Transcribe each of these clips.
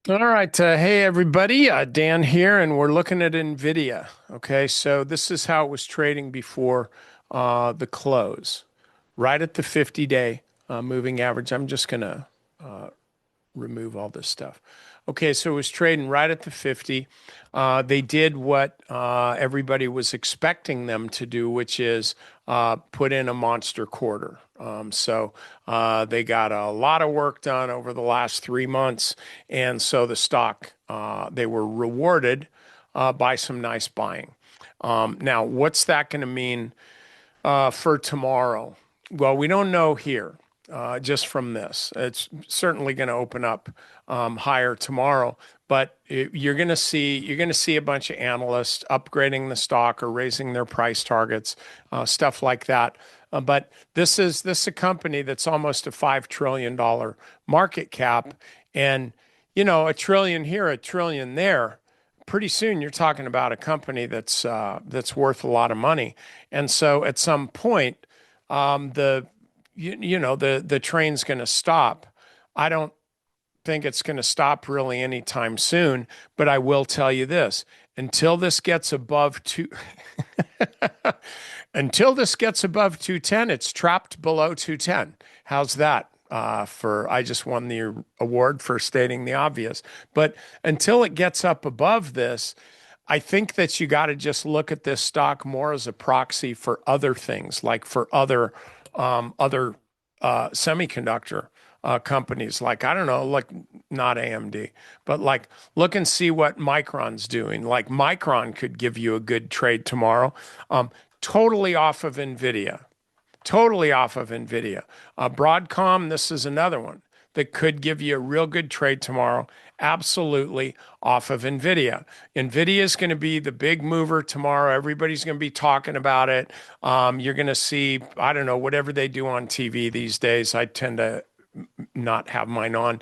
All right. Hey, everybody. Dan here, and we're looking at NVIDIA. Okay. So this is how it was trading before the close, right at the 50-day moving average. I'm just going to remove all this stuff. Okay, so it was trading right at the 50. They did what everybody was expecting them to do, which is put in a monster quarter. They got a lot of work done over the last 3 months. And so the stock, they were rewarded by some nice buying. Now, what's that going to mean for tomorrow? Well, we don't know here just from this. It's certainly going to open up higher tomorrow, but you're going to see a bunch of analysts upgrading the stock or raising their price targets, stuff like that. But this is a company that's almost a $5 trillion market cap, and a trillion here, a trillion there. Pretty soon, you're talking about a company that's worth a lot of money, and so at some point, the the train's going to stop. I don't think it's going to stop really anytime soon, but I will tell you this: until this gets above two, until this gets above 210, it's trapped below 210. How's that? For I just won the award for stating the obvious. But until it gets up above this, I think that you got to just look at this stock more as a proxy for other things, like for other semiconductor companies, like I don't know, like not AMD, but like look and see what Micron's doing. Like Micron could give you a good trade tomorrow, totally off of Nvidia, totally off of Nvidia. Broadcom, this is another one that could give you a real good trade tomorrow, absolutely off of Nvidia. Nvidia is going to be the big mover tomorrow. Everybody's going to be talking about it. You're going to see, I don't know, whatever they do on TV these days. I tend to not have mine on,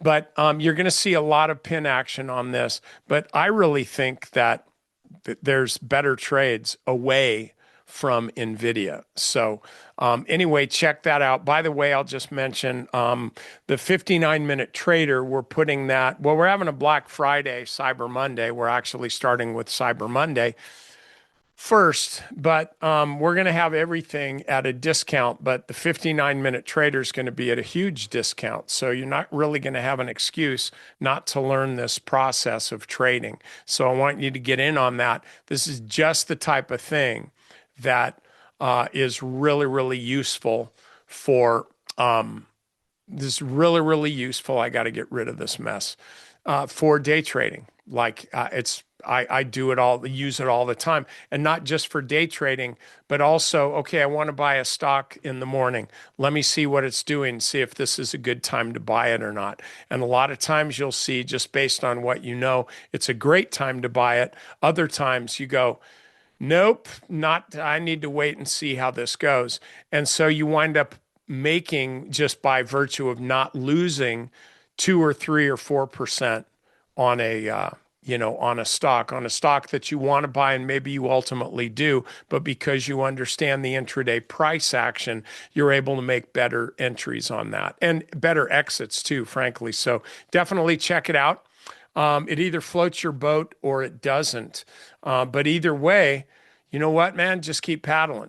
but you're going to see a lot of pin action on this. But I really think that there's better trades away from NVIDIA. So anyway, check that out. By the way, I'll just mention the 59-minute trader. We're putting that, well, we're having a Black Friday, Cyber Monday. We're actually starting with Cyber Monday first, but we're going to have everything at a discount, but the 59-minute trader is going to be at a huge discount. So you're not really going to have an excuse not to learn this process of trading. So I want you to get in on that. This is just the type of thing that is really, really useful for this is really, really useful. I got to get rid of this mess for day trading. Like I do it all, use it all the time, and not just for day trading, but also, okay, I want to buy a stock in the morning. Let me see what it's doing, see if this is a good time to buy it or not. And a lot of times you'll see, just based on what you know, it's a great time to buy it. Other times you go, nope, not, I need to wait and see how this goes. And so you wind up making, just by virtue of not losing 2 or 3 or 4% on on a stock that you want to buy, and maybe you ultimately do, but because you understand the intraday price action, you're able to make better entries on that and better exits too, frankly. So definitely check it out. It either floats your boat or it doesn't. But either way, you know what, man? Just keep paddling.